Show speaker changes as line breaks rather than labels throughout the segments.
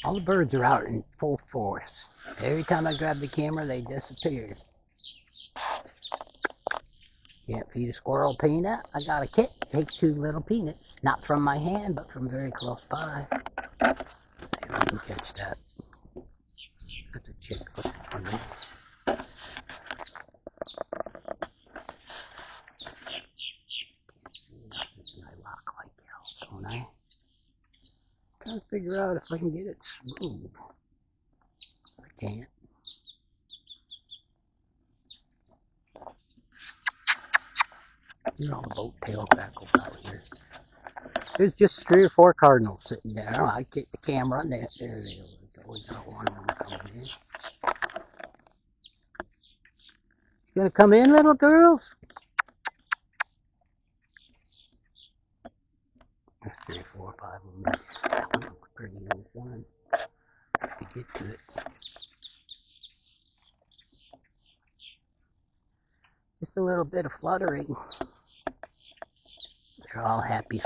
All the birds are out in full force. Every time I grab the camera, they disappear. Can't feed a squirrel peanut. I got a kit. Take 2 little peanuts. Not from my hand, but from very close by. See if I can catch that. That's a chick looking for me. Can't see nothing, and I lock like hell, don't I? Trying to figure out if I can get it smooth. I can't. Look at all the boat tail grackles out here. There's just 3 or 4 cardinals sitting there. I get the camera and there they go. We got one of them coming in. You gonna come in, little girls? There's 3, 4, 5 of them. That one looks pretty in the sun. To get to it. Just a little bit of fluttering. They're all happy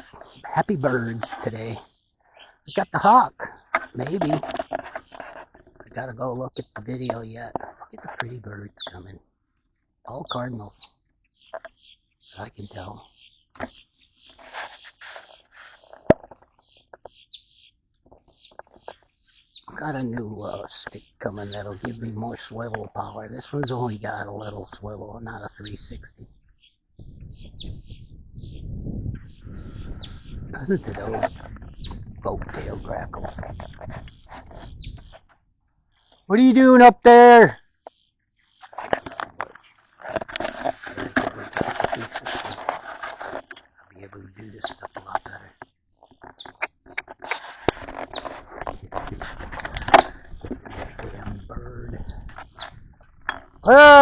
birds today. I got the hawk, maybe. I gotta go look at the video yet. Look at the pretty birds coming. All cardinals. I can tell. Got a new stick coming that'll give me more swivel power. This one's only got a little swivel, not a 360. Listen to those boat tail grackles. What are you doing up there? I'll be able to do this stuff a lot better. This damn bird. Where are you?